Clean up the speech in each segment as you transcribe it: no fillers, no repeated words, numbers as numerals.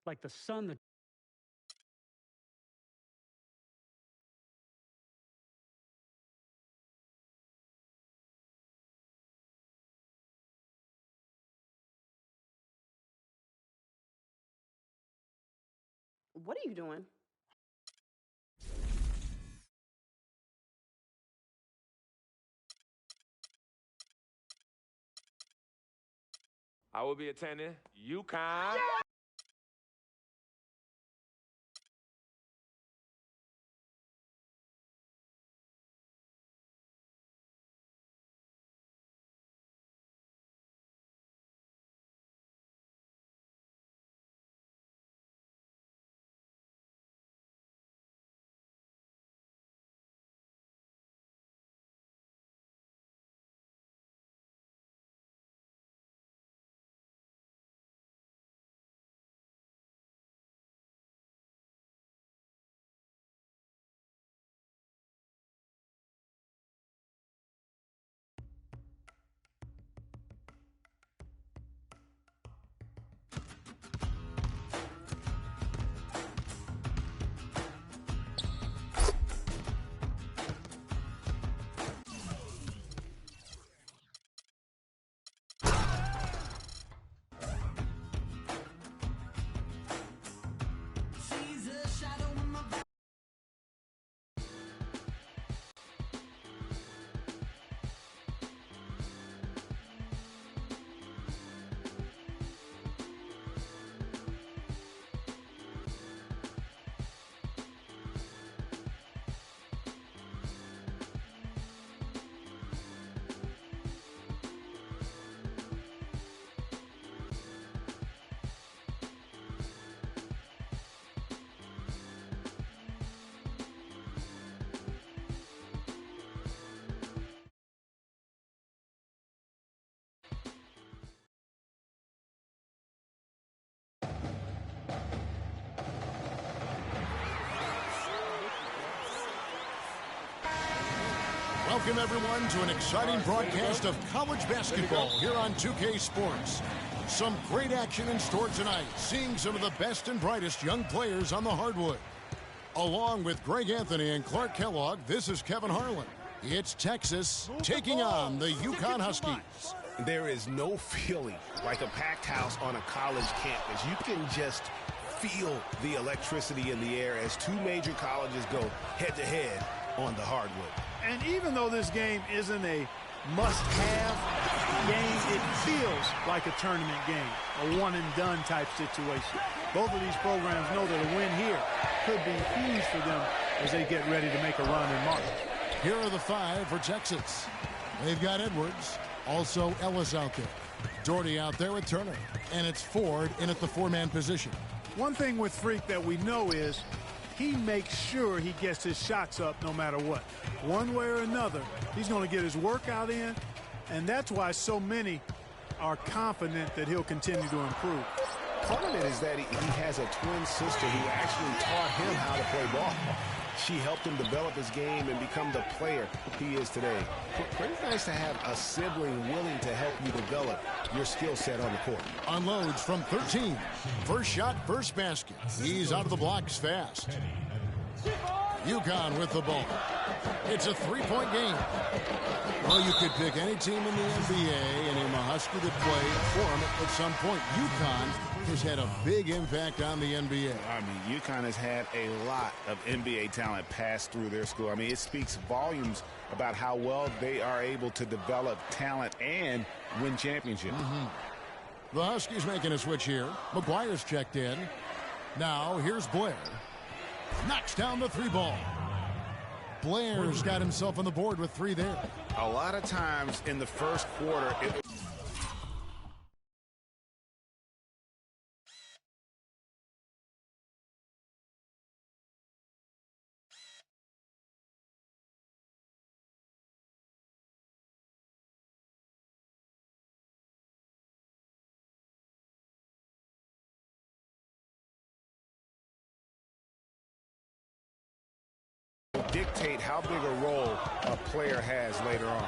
like the sun that What are you doing? I will be attending UConn. Welcome, everyone, to an exciting broadcast of college basketball here on 2K Sports. Some great action in store tonight, seeing some of the best and brightest young players on the hardwood. Along with Greg Anthony and Clark Kellogg, this is Kevin Harlan. It's Texas taking on the UConn Huskies. There is no feeling like a packed house on a college campus. You can just feel the electricity in the air as two major colleges go head-to-head on the hardwood. And even though this game isn't a must-have game, it feels like a tournament game, a one-and-done type situation. Both of these programs know that a win here could be huge for them as they get ready to make a run in March. Here are the five for Texas. They've got Edwards, also Ellis out there. Doherty out there with Turner, and it's Ford in at the four-man position. One thing with Freak that we know is he makes sure he gets his shots up no matter what. One way or another, he's going to get his workout in, and that's why so many are confident that he'll continue to improve. Part of it is that he has a twin sister who actually taught him how to play ball. She helped him develop his game and become the player he is today. Pretty nice to have a sibling willing to help you develop your skill set on the court. Unloads from 13. First shot, first basket. He's out of the blocks fast. UConn with the ball. It's a three-point game. Well, you could pick any team in the NBA and name a Husky that played for them at some point. UConn has had a big impact on the NBA. I mean, UConn has had a lot of NBA talent pass through their school. I mean, it speaks volumes about how well they are able to develop talent and win championships. The Huskies making a switch here. McGuire's checked in. Now, here's Blair. Knocks down the three ball. Blair's got himself on the board with three there. A lot of times in the first quarter, dictate how big a role a player has later on.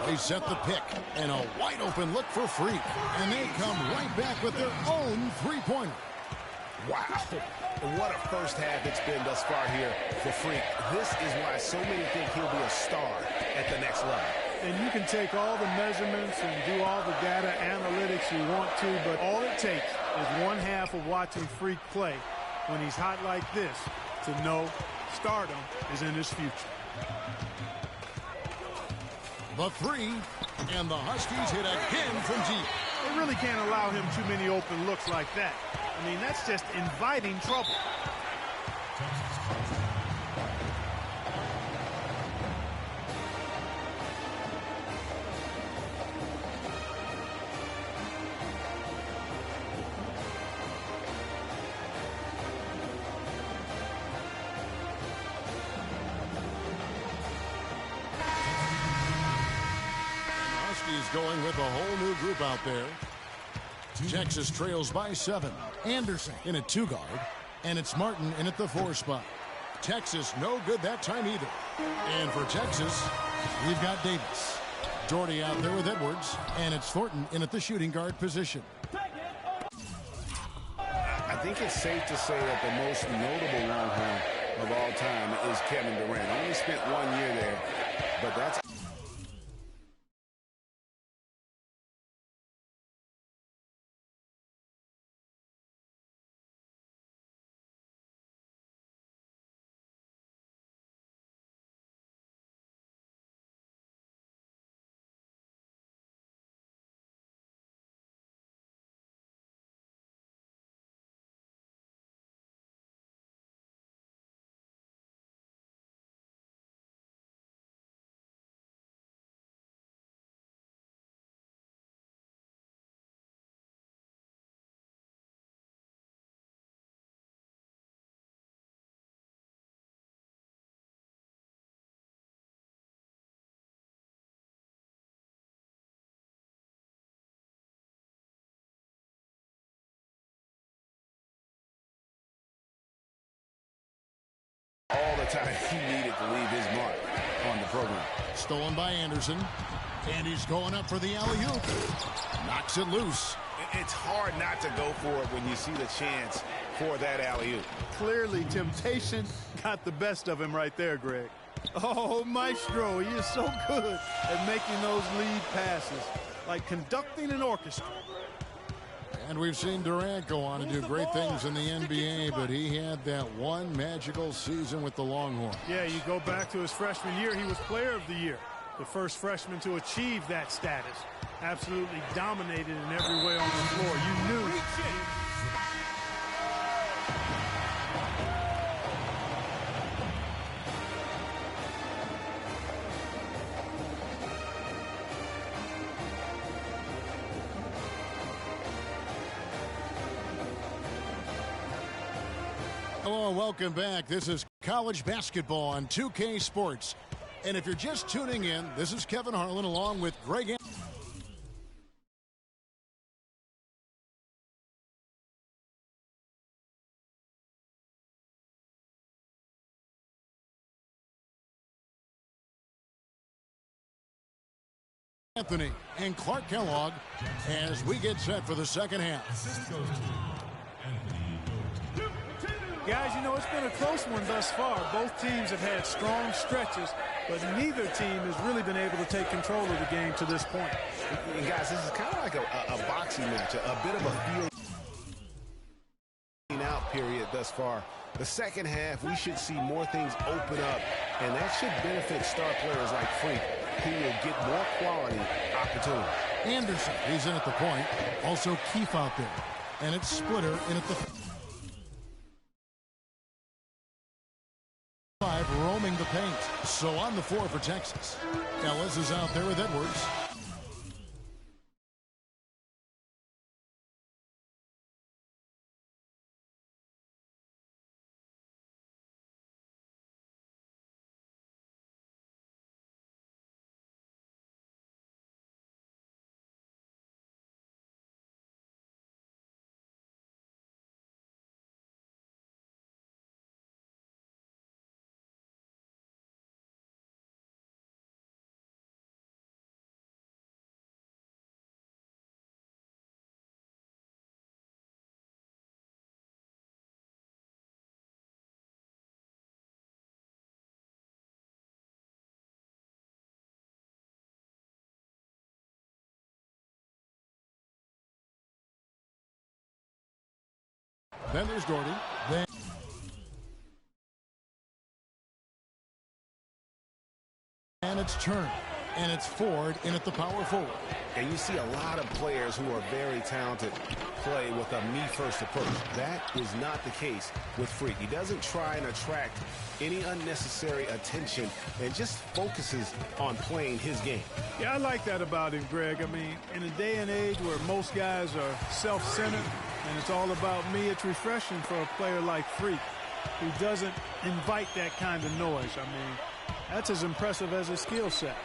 They set the pick, and a wide-open look for Freak. And they come right back with their own three-pointer. Wow. What a first half it's been thus far here for Freak. This is why so many think he'll be a star at the next level. And you can take all the measurements and do all the data analytics you want to, but all it takes is one half of watching Freak play when he's hot like this to know stardom is in his future. The three, and the Huskies hit again from deep. They really can't allow him too many open looks like that. I mean, that's just inviting trouble. Going with a whole new group out there. Texas trails by 7. Anderson in a 2-guard, and it's Martin in at the 4 spot. Texas no good that time either. And for Texas, we've got Davis. Doherty out there with Edwards, and it's Thornton in at the shooting guard position. I think it's safe to say that the most notable Longhorn of all time is Kevin Durant. Only spent 1 year there, but that's all the time he needed to leave his mark on the program. Stolen by Anderson, and he's going up for the alley-oop. Knocks it loose. It's hard not to go for it when you see the chance for that alley-oop. Clearly, temptation got the best of him right there, Greg. Oh, Maestro, he is so good at making those lead passes, like conducting an orchestra. And we've seen Durant go on and do great things in the NBA, but he had that one magical season with the Longhorns. Yeah, you go back to his freshman year, he was player of the year. The first freshman to achieve that status. Absolutely dominated in every way on the floor. You knew. Hello, welcome back. This is college basketball on 2K Sports. And if you're just tuning in, this is Kevin Harlan along with Greg Anthony and Clark Kellogg as we get set for the second half. Guys, you know, it's been a close one thus far. Both teams have had strong stretches, but neither team has really been able to take control of the game to this point. And guys, this is kind of like a boxing match, a bit of a feeling out period thus far. The second half, we should see more things open up, and that should benefit star players like Freak, who will get more quality opportunity. Anderson, he's in at the point. Also Keefe out there. And it's Splitter in at the 5, roaming the paint. So on the floor for Texas. Ellis is out there with Edwards. Then there's Doherty. Then and it's Turner. And it's Ford in at the power forward. And you see a lot of players who are very talented play with a me-first approach. That is not the case with Freak. He doesn't try and attract any unnecessary attention and just focuses on playing his game. Yeah, I like that about him, Greg. I mean, in a day and age where most guys are self-centered and it's all about me, it's refreshing for a player like Freak who doesn't invite that kind of noise. I mean, that's as impressive as his skill set.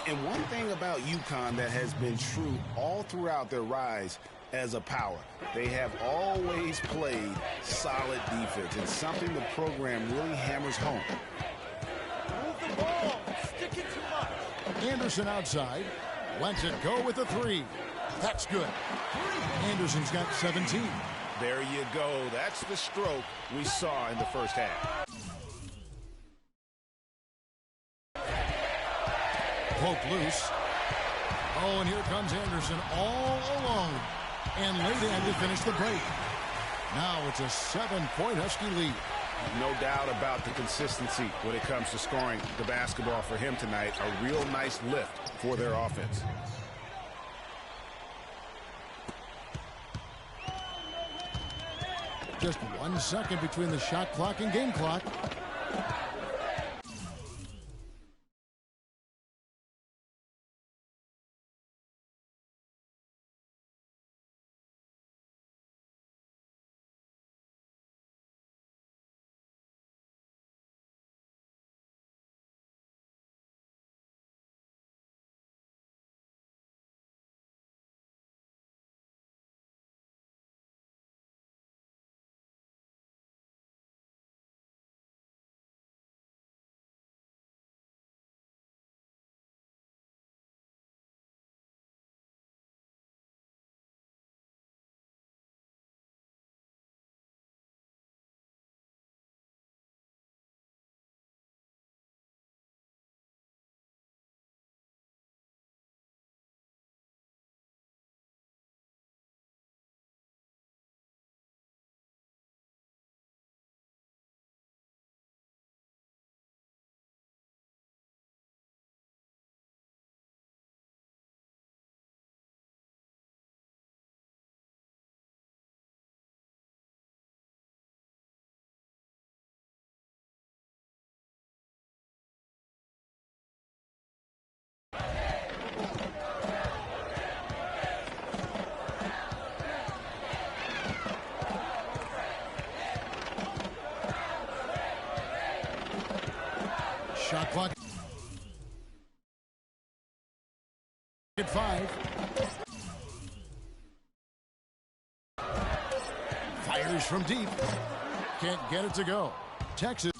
And one thing about UConn that has been true all throughout their rise as a power, they have always played solid defense. It's something the program really hammers home. Move the ball. Stick it too much. Anderson outside. Lets it go with a three. That's good. Anderson's got 17. There you go. That's the stroke we saw in the first half. Poke loose. Oh, and here comes Anderson all alone. And laid in to finish the break. Now it's a 7-point Husky lead. No doubt about the consistency when it comes to scoring the basketball for him tonight. A real nice lift for their offense. Just 1 second between the shot clock and game clock. Shot clock at 5. Fires from deep. Can't get it to go. Texas.